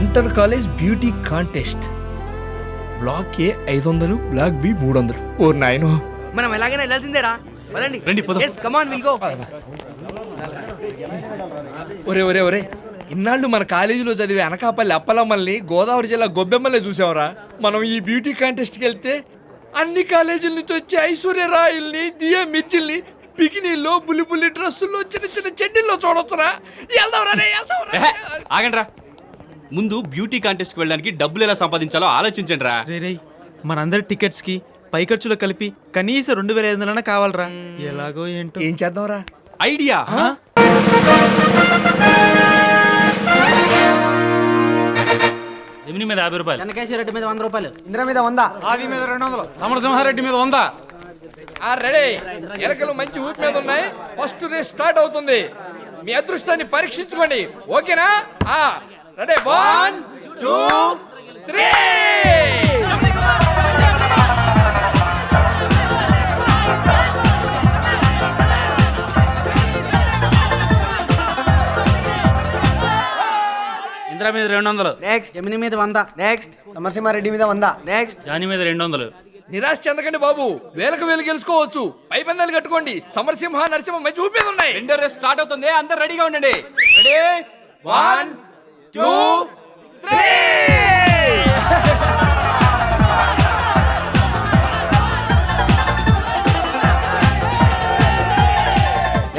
Inter college beauty contest. Block A 500, block B 300. ఓ నాయనో, మనం ఎలాగైనా వెళ్ళాల్సిందేరా. పదండి. రండి, పోదాం. Yes, come on, we'll go. ఒరే ఒరే ఒరే, ఇన్నాళ్ళు మన కాలేజీలో చదివే అనకాపల్లి అప్పలమ్మల్ని గోదావరి జిల్లా గొబ్బెమ్మల్ని చూసావురా. మనం ఈ బ్యూటీ కాంటెస్ట్కి వెళ్తే అన్ని కాలేజీల నుంచి వచ్చే ఐశ్వర్య రాయల్ని, దియా మిర్చిల్ని బికినీల్లో, బుల్లి బుల్లి డ్రెస్సుల్లో, చిన్న చిన్న చెడ్డీల్లో చూడొచ్చురా. ఆగండ్రా, ముందు బ్యూటీ కాంటెస్ట్ కి వెళ్ళడానికి డబ్బులు ఎలా సంపాదించాలో ఆలోచించండి రా. రే మనందరి టికెట్స్ కి పై ఖర్చులు కలిపి కనీసం 2500 కావాలరా. ఎలాగో ఏంటో. ఏం చేద్దాంరా? ఐడియా. జమిని మీద 50 రూపాయలు, చెన్నకేశ్వర రెడ్డి మీద 100 రూపాయలు, ఇంద్ర మీద 100, ఆది మీద 200, సమరసింహారెడ్డి మీద 100. రెడీ, ఎలకలు మంచి ఊపి మీద ఉన్నాయి. ఫస్ట్ రేస్ స్టార్ట్ అవుతుంది. మీ అదృష్టాన్ని పరీక్షించుకోండి. ఓకేనా? రెడీ, 1 2 3. ఇంద్ర మీద 200, నెక్స్ట్ జమిని మీద 100, నెక్స్ట్ సమరసింహారెడ్డి మీద 100, నెక్స్ట్ జాని మీద 200. నిరాశ చెందకండి బాబు, వేలకు వేలు గెలుచుకోవచ్చు. పై పందాలు కట్టుకోండి. సమరసింహ, నరసింహ మంచి ఊపి మీద ఉన్నాయి. రెండో రేస్ స్టార్ట్ అవుతుంది, అందరు రెడీగా ఉండండి. రెడీ, 1 2 3.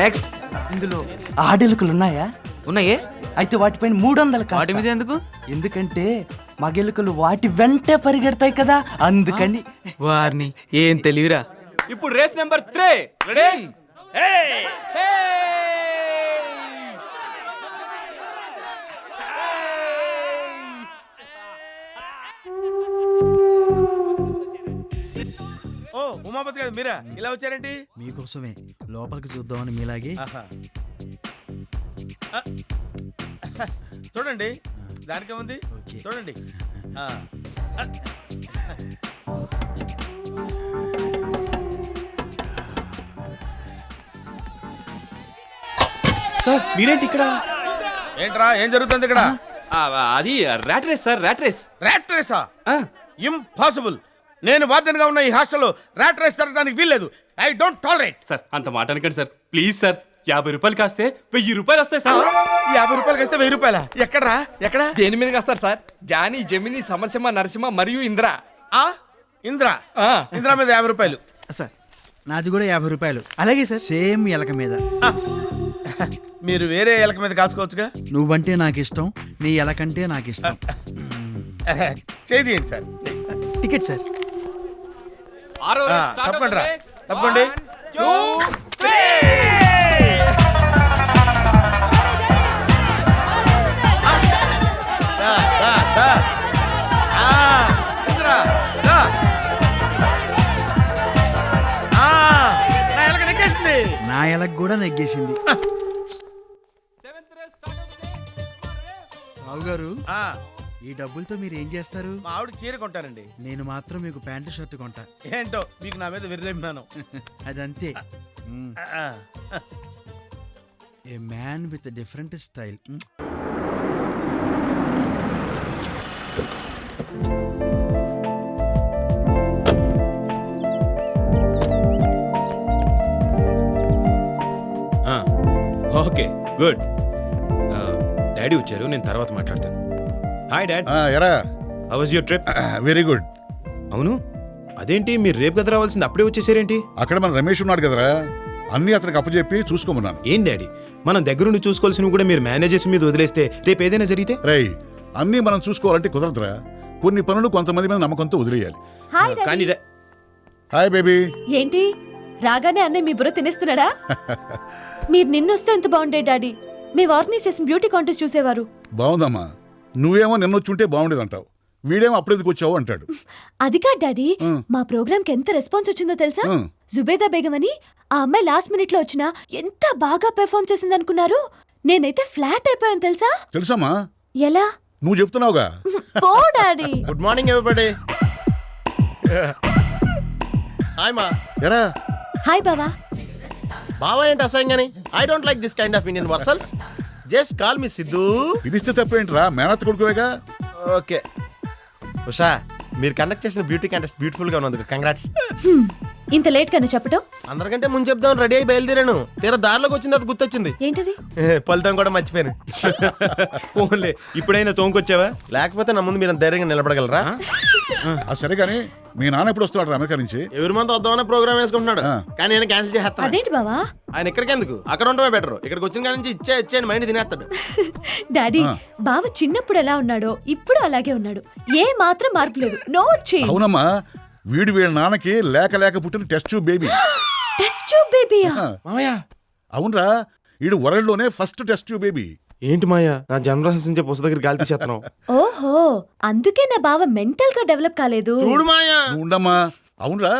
నెక్స్ట్. ఇందులో ఆడెలుకలు ఉన్నాయా? ఉన్నాయే. అయితే వాటిపైన 300 వాటి మీద ఎందుకు? ఎందుకంటే మగెలుకలు వాటి వెంటే పరిగెడతాయి కదా, అందుకని. వారిని ఏం తెలివిరా. ఇప్పుడు రేస్ నెంబర్ 3. రెడీ, ఓ ఉమాపతి గారు, మీరా ఇలా వచ్చారేంటి? మీకోసమే లోపలికి చూద్దామని మీలాగే. చూడండి, దానికే ఉంది. ఓకే. చూడండి. సార్ మీరేంటి ఇక్కడ? ఏంట్రా, ఏం జరుగుతుంది ఇక్కడ? అది rat race sir, rat race. Rat రేసా? ఇంపాసిబుల్. నేను వార్డెన్ గా ఉన్న ఈ హాస్టల్లో ర్యాట్ రేస్ జరగడానికి వీల్లేదు. I don't tolerate. సార్ అంత మాట అనకండి సార్, ప్లీజ్ సార్. 50 రూపాయలు కాస్తే 1000 రూపాయలు వస్తాయి సార్. 50 రూపాయలు కాస్తే 1000 రూపాయల? ఎక్కడ్రా, ఎక్కడ? దేని మీదకి వస్తారు సార్? జానీ, జమిని, సమరసింహ, నరసింహ మరియు ఇంద్ర. ఇంద్ర. ఇంద్ర మీద 50 రూపాయలు. సార్ నాది కూడా 50 రూపాయలు. అలాగే సార్. సేమ్ ఎలక మీద. మీరు వేరే ఎలక మీద కాసుకోవచ్చుగా. నువ్వంటే నాకు ఇష్టం, నీ ఎలకంటే నాకు ఇష్టం. చేయండి సార్. Ticket sir. ఆరో రేస్ స్టార్ట్ తప్పండి రా, అవుతుంది. తప్పండి. 1 2 3. నా ఎలక కూడా నెగ్గేసింది. రావు గారు, ఈ డబ్బులతో మీరు ఏం చేస్తారు? మా ఆవిడ చీర కొంటానండి. నేను మాత్రం మీకు ప్యాంటు షర్ట్ కొంటా. ఏంటో మీకు నా మీద విర్రమ్మాను. అదంతే. A man with different style. Okay, good. Daddy వచ్చారు, నేను తర్వాత మాట్లాడతాను. Hi dad. ఎరా, how was your trip? Very good. అవును, అదేంటి మీరు రేపు కదా రావాల్సింది, అప్పుడే వచ్చేసారేంటి? అక్కడ మన రమేష్ ఉన్నాడు కదరా, అన్ని అతనికి అప్పచెప్పి చూసుకోమన్నాను. ఏం డాడీ, మనం దగ్గరుండి చూసుకోవాల్సినవి కూడా మీరు మేనేజర్స్ మీద వదిలేస్తే రేపు ఏదైనా జరిగితే? రేయ్, అన్నీ మనం చూసుకోవాలంటే కుదరదురా. కొన్ని పనులు కొంతమంది మీద నమ్మకంతో వదిలేయాలి. కానీ హాయ్ బేబీ. ఏంటి రాగానే అన్నయ్య మీ బుర్ర తినేస్తున్నాడా? మీరు నిన్నొస్తే ఎంత బాగుండే డాడీ. మీ ఆర్గనైజేషన్ బ్యూటీ కాంటెస్ట్ చూసేవారు. బాగుందమ్మా. నువ్వేమో నిన్నొచ్చుంటే బాగుండేదంటావు, వీడేమో అప్పుడెందుకు వచ్చావు అంటాడు. అది కాదు డాడీ, మా ప్రోగ్రామ్ కి ఎంత రెస్పాన్స్ వచ్చిందో తెలుసా? జుబేదా బేగం అని ఆ అమ్మాయి లాస్ట్ మినిట్ లో వచ్చినా ఎంత బాగా పెర్ఫార్మ్ చేసింది అనుకున్నారు? నేనైతే ఫ్లాట్ అయిపోయాను తెలుసా? తెలుసమ్మా. ఎలా? నువ్వు చెప్తున్నావుగా. పో daddy. Good morning everybody. Hi మా. ఎరా. హాయ్ బావా. బావా ఏంటి అసహ్యంగాని? I don't like this kind of Indian versions. Just call me Siddhu. పిలిస్తే తప్పేంట్రా, మేనత్ కొడుకువేగా. ఓకే ఉషా, మీరు కండక్ట్ చేసిన బ్యూటీ కాంటెస్ట్ బ్యూటిఫుల్ గా ఉన్నందుకు కంగ్రాట్స్. ఇంత లేట్ గానే చెప్పటం? అందరికంటే ముందు చెప్దాం రెడీ అయి బయలుదేరాను. తీరా దారిలోకి వచ్చింది అది గుర్తొచ్చింది. ఏంటది? ఫలితం కూడా మర్చిపోయాను. ఫోన్లే ఇప్పుడైనా తోంకొచ్చావా? లేకపోతే నా ముందు మీరు ధైర్యంగా నిలబడగలరా? సరే కానీ మీ నాన్న ఎప్పుడు వస్తాడు అమెరికా నుంచి? ఎవరి మంది వద్దామని ప్రోగ్రామ్ వేసుకుంటున్నాడు, కానీ నేను క్యాన్సిల్ చేస్తాను. అదేంటి బావా? ఆయన ఇక్కడికి ఎందుకు, అక్కడ ఉండమే బెటర్. ఇక్కడికి వచ్చిన కాడి నుంచి ఇచ్చేయండి మైండ్ తినేస్తాడు. డాడీ, బావ చిన్నప్పుడు ఎలా ఉన్నాడో ఇప్పుడు అలాగే ఉన్నాడు. ఏ మాత్రం మార్పు లేదు. No change. అవునమ్మా, వీడి నాన్నకి లేక పుట్టిన test tube baby. Test tube బేబీయా? మామయ్య అవునరా, వీడు వరల్డ్ లోనే ఫస్ట్ టెస్ట్ ట్యూబ్ బేబీ. ఏంటి మాయా, నా జనరల్ పుస్తక దగ్గర గాలి తీసేస్తాను. ఓహో, అందుకే నా బావ మెంటల్ గా డెవలప్ కాలేదు. చూడు మాయా. నువ్వు ఉండమ్మా. అవునరా,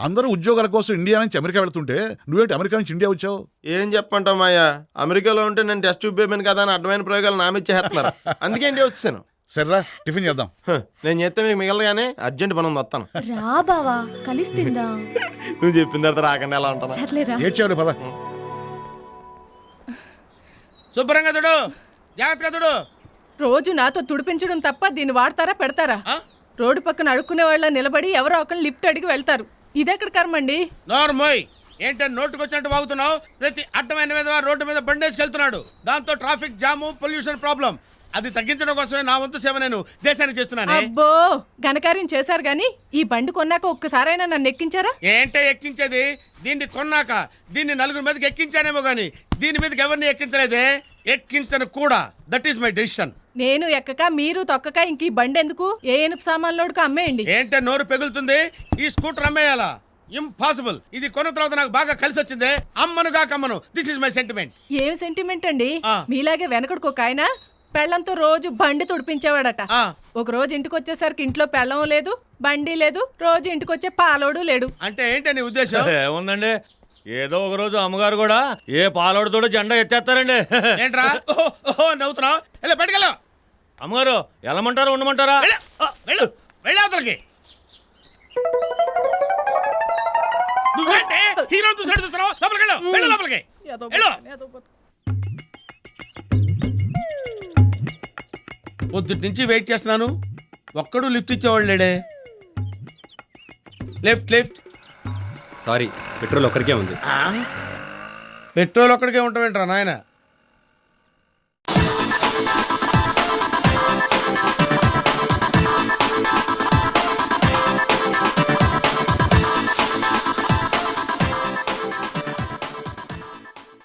అందరూ ఉద్యోగాల కోసం ఇండియా నుంచి అమెరికా వెళ్తుంటే నువ్వేంటి అమెరికా నుంచి ఇండియా వచ్చావు? ఏం చెప్పంటావు మాయా, అమెరికాలో ఉంటే నేను టెస్ట్ ట్యూబ్ బేబీని కదా అని అడ్డమైన ప్రయోగాలు నామిచ్చేస్తున్నారు. అందుకే ఇండియా వచ్చాను. సరేరా, టిఫిన్ చేద్దాం. నేను చేస్తే మీకు మిగలగానే అర్జెంట్ పని ఉంది, వస్తాను. రా బావా, కలిసి తిందాం. నువ్వు చెప్పిన తర్వాత రాకుండా ఎలా ఉంటాను. సర్లేరా. ఏడ్చావులే పద. శుభ్రంగా తుడు, జాగ్రత్తగా తుడు. రోజు నాతో తుడిపించడం తప్ప దీన్ని వాడతారా పెడతారా? రోడ్డు పక్కన అడుక్కునే వాళ్ళ నిలబడి ఎవరో ఒకరు లిఫ్ట్ అడిగి వెళ్తారు. ఇదెక్కడ కర్మండి? నోర్మోయ్, ఏంటంటే నోటుకు వచ్చినట్టు వాగుతున్నావు. ప్రతి అడ్డమైన మీద రోడ్డు మీద బండేసుకెళ్తున్నాడు. దాంతో ట్రాఫిక్ జాము, పొల్యూషన్ ప్రాబ్లం. అది తగ్గించడం కోసమే నా వంతు సేవ నేను దేశానికి చేస్తున్నాను. అబ్బో, ఘనకార్యం చేశారు గాని ఈ బండి కొన్నాక ఒక్కసారైనా నన్ను ఎక్కించారా? ఏంటే ఎక్కించేది? దీన్ని కొన్నాక దీన్ని నలుగురు మీదకి ఎక్కించానేమో గానీ దీని మీదకి ఎవరిని ఎక్కించలేదే, ఎక్కించను కూడా. That is my decision. నేను ఎక్కక మీరు తొక్కక ఇంక ఈ బండి ఎందుకు? ఏ ఏనుపు సామాన్లోడుకు అమ్మేయండి. ఏంటే నోరు పెగులుతుంది? ఈ స్కూటర్ అమ్మేయాలా? ఇంపాసిబుల్. ఇది కొన్న తర్వాత నాకు బాగా కలిసి వచ్చిందే. అమ్మనుగా కమ్మను. This is my sentiment. ఏం సెంటిమెంట్ అండి? మీలాగే వెనకడుకు ఒక ఆయన పెళ్ళంతో రోజు బండి తుడిపించేవాడట. ఒక రోజు ఇంటికి వచ్చేసరికి ఇంట్లో పెళ్ళం లేదు, బండి లేదు, రోజు ఇంటికి వచ్చే పాలోడు లేడు. అంటే ఏంటి నీ ఉద్దేశం? ఏముందండి, ఏదో ఒక రోజు అమ్మగారు కూడా ఏ పాలోడుతోడో జెండా ఎత్తేస్తారండి. ఏంట్రా ఓహో నవ్వుతున్నావు? వెళ్ళి బయటకెళ్ళు. అమ్మగారు వెళ్ళమంటారా ఉండమంటారా? వెళ్ళు, వెళ్ళి అవతలకి. నువ్వేంటే హీరో చూసాడు చూస్తున్నావు? లోపలికి వెళ్ళు, వెళ్ళు లోపలికి వెళ్ళు. పొద్దుటి నుంచి వెయిట్ చేస్తున్నాను, ఒక్కడు లిఫ్ట్ ఇచ్చేవాళ్ళు లేడే. Left left. సారీ, పెట్రోల్ ఒక్కరికే ఉంది. పెట్రోల్ ఒక్కడికే ఉంటావేంట్రా నాయన?